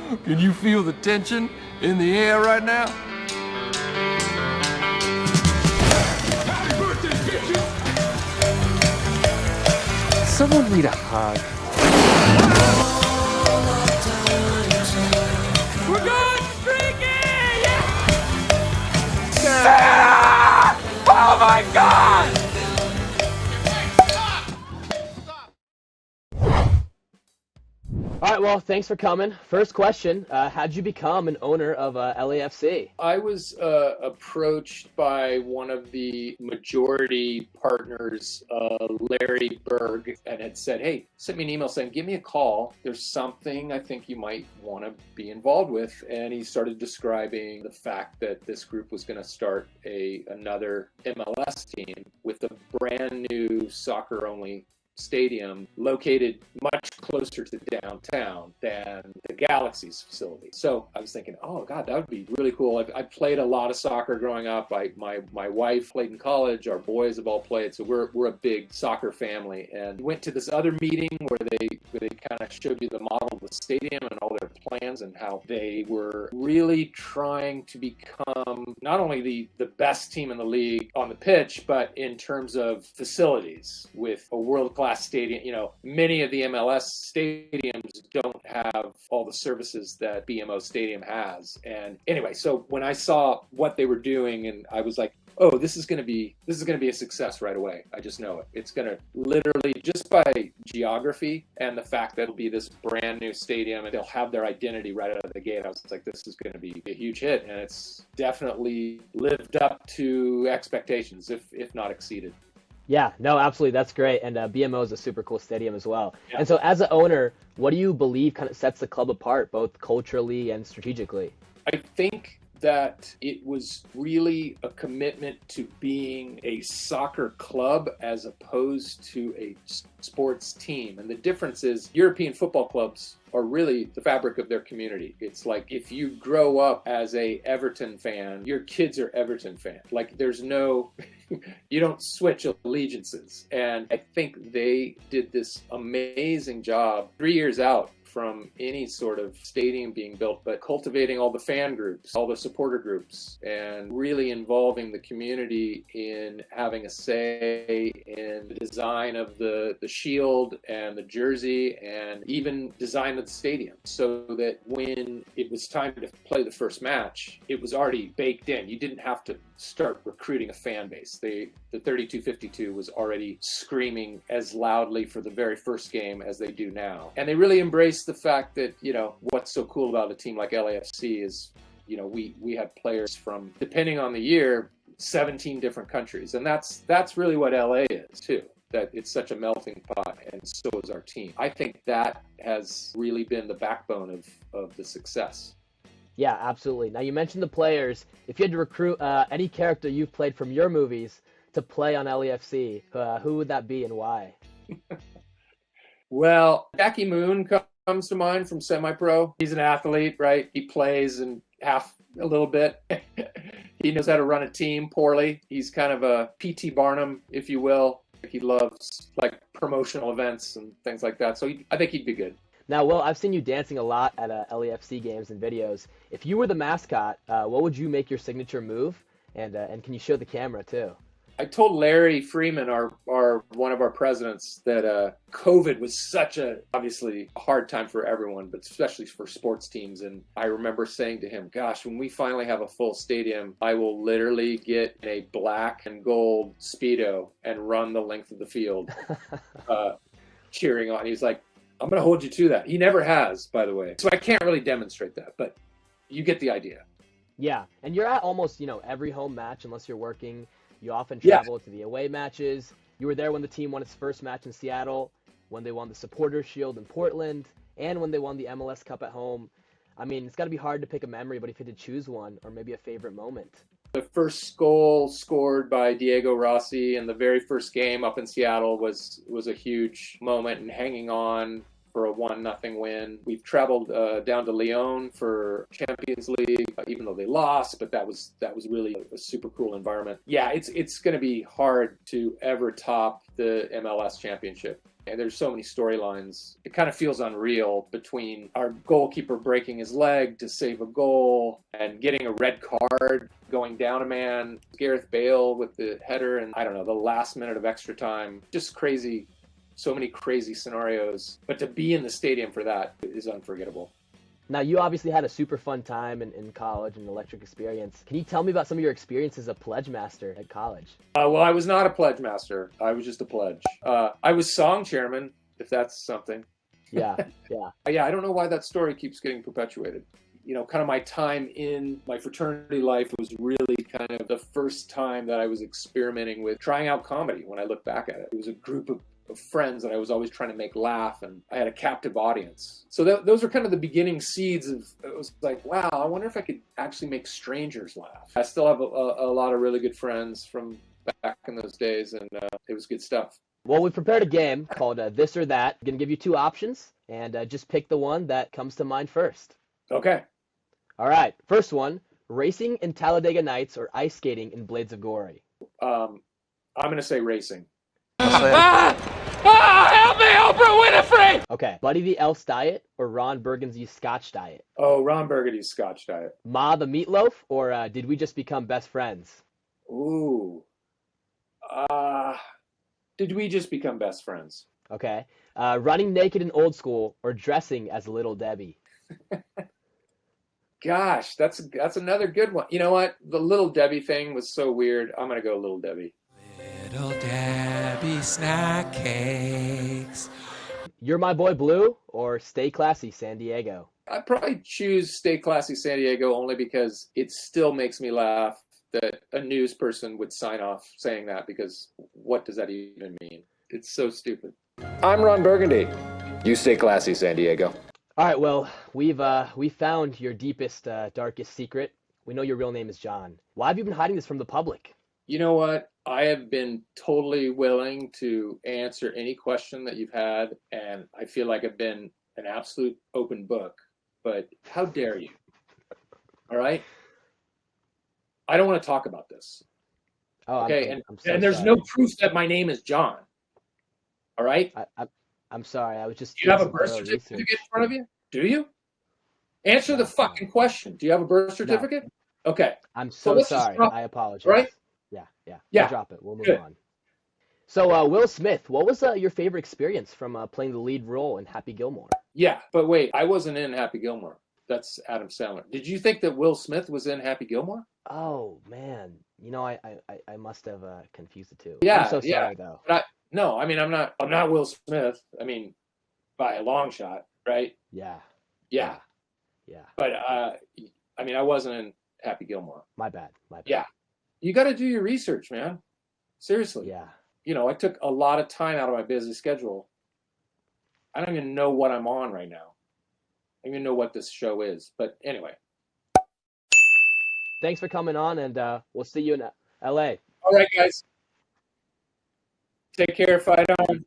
Can you feel the tension in the air right now? Happy birthday, bitches! Someone need a hug. We're going streaking! Santa! Oh my God! All right, well, thanks for coming. First question, how'd you become an owner of LAFC? I was approached by one of the majority partners, Larry Berg, and had said, hey, sent me an email saying, give me a call. There's something I think you might want to be involved with. And he started describing the fact that this group was going to start another MLS team with a brand new soccer-only stadium located much closer to downtown than the Galaxy's facility. So I was thinking, oh God, that would be really cool. I played a lot of soccer growing up. My wife played in college. Our boys have all played. So we're a big soccer family. And we went to this other meeting where they kind of showed you the model of the stadium and all their plans and how they were really trying to become not only the best team in the league on the pitch, but in terms of facilities with a world-class stadium. You know, many of the MLS stadiums don't have all the services that BMO Stadium has. And anyway, so when I saw what they were doing, and I was like, oh, this is going to be a success right away. I just know it. It's going to literally, just by geography and the fact that it'll be this brand new stadium and they'll have their identity right out of the gate. I was like, this is going to be a huge hit, and it's definitely lived up to expectations, if not exceeded. Yeah, no, absolutely. That's great. And BMO is a super cool stadium as well. Yeah. And so as an owner, what do you believe kind of sets the club apart, both culturally and strategically? I think that it was really a commitment to being a soccer club as opposed to a sports team. And the difference is European football clubs are really the fabric of their community. It's like if you grow up as a Everton fan, your kids are Everton fans. Like there's no, you don't switch allegiances. And I think they did this amazing job 3 years out from any sort of stadium being built, but cultivating all the fan groups, all the supporter groups, and really involving the community in having a say in the design of the shield and the jersey and even design of the stadium, so that when it was time to play the first match, it was already baked in. You didn't have to start recruiting a fan base. The 3252 was already screaming as loudly for the very first game as they do now. And they really embraced the fact that, you know, what's so cool about a team like LAFC is, you know, we have players from, depending on the year, 17 different countries. And that's really what LA is too, that it's such a melting pot, and so is our team. I think that has really been the backbone of the success. Yeah, absolutely. Now, you mentioned the players. If you had to recruit any character you've played from your movies to play on LAFC, who would that be and why? Well, Jackie Moon comes to mind from Semi-Pro. He's an athlete, right? He plays in half a little bit. He knows how to run a team poorly. He's kind of a P.T. Barnum, if you will. He loves like promotional events and things like that. So I think he'd be good. Now, Will, I've seen you dancing a lot at LAFC games and videos. If you were the mascot, what would you make your signature move? And can you show the camera too? I told Larry Freeman, our one of our presidents, that COVID was such obviously a hard time for everyone, but especially for sports teams. And I remember saying to him, gosh, when we finally have a full stadium, I will literally get a black and gold Speedo and run the length of the field cheering on. He's like, I'm going to hold you to that. He never has, by the way. So I can't really demonstrate that, but you get the idea. Yeah, and you're at almost, every home match unless you're working. You often travel to the away matches. You were there when the team won its first match in Seattle, when they won the Supporters' Shield in Portland, and when they won the MLS Cup at home. I mean, it's got to be hard to pick a memory, but if you had to choose one, or maybe a favorite moment. The first goal scored by Diego Rossi in the very first game up in Seattle was a huge moment, and hanging on for a 1-0 win. We've traveled down to Lyon for Champions League, even though they lost, but that was really a super cool environment. Yeah, it's going to be hard to ever top the MLS Championship. And there's so many storylines. It kind of feels unreal between our goalkeeper breaking his leg to save a goal and getting a red card, going down a man, Gareth Bale with the header, and I don't know, the last minute of extra time. Just crazy, so many crazy scenarios. But to be in the stadium for that is unforgettable. Now, you obviously had a super fun time in college, an electric experience. Can you tell me about some of your experiences as a pledge master at college? Well, I was not a pledge master. I was just a pledge. I was song chairman, if that's something. Yeah, yeah. Yeah, I don't know why that story keeps getting perpetuated. You know, kind of my time in my fraternity life was really kind of the first time that I was experimenting with trying out comedy when I look back at it. It was a group of friends that I was always trying to make laugh, and I had a captive audience. So those are kind of the beginning seeds of, it was like, wow, I wonder if I could actually make strangers laugh. I still have a lot of really good friends from back in those days, and it was good stuff. Well, we prepared a game called This or That. I'm going to give you 2 options, and just pick the one that comes to mind first. Okay. All right, first one, racing in Talladega Nights or ice skating in Blades of Glory? I'm going to say racing. Help me, Oprah Winfrey! Okay, Buddy the Elf's Diet or Ron Burgundy's Scotch Diet? Oh, Ron Burgundy's Scotch Diet. Ma the Meatloaf or Did We Just Become Best Friends? Ooh. Did we just become best friends? Okay, Running Naked in Old School or Dressing as Little Debbie? Gosh, that's another good one. You know what? The Little Debbie thing was so weird. I'm going to go Little Debbie. Little Debbie snack cakes. You're My Boy Blue or Stay Classy San Diego? I'd probably choose Stay Classy San Diego only because it still makes me laugh that a news person would sign off saying that, because what does that even mean? It's so stupid. I'm Ron Burgundy. You stay classy, San Diego. All right, well, we found your deepest, darkest secret. We know your real name is John. Why have you been hiding this from the public? You know what? I have been totally willing to answer any question that you've had, and I feel like I've been an absolute open book. But how dare you? All right? I don't want to talk about this. Oh, okay, I'm so and there's sorry. no proof that my name is John. All right? I'm sorry. I was just. Do you have a doing some birth thorough certificate research. in front of you? Do you? Answer the fucking question. Do you have a birth certificate? Okay. I'm So so let's just sorry. drop I apologize. right? Yeah. Yeah. We'll drop it. We'll move Good. on. So, Will Smith, what was your favorite experience from playing the lead role in Happy Gilmore? Yeah, but wait, I wasn't in Happy Gilmore. That's Adam Sandler. Did you think that Will Smith was in Happy Gilmore? Oh man, I must have confused the two. Yeah, I'm so yeah. sorry though. But no, I mean, I'm not Will Smith. I mean, by a long shot, right? Yeah. Yeah. But I mean, I wasn't in Happy Gilmore. My bad. Yeah. You got to do your research, man. Seriously. Yeah. You know, I took a lot of time out of my busy schedule. I don't even know what I'm on right now. I don't even know what this show is. But anyway. Thanks for coming on, and we'll see you in LA. All right, guys. Take care. Fight on.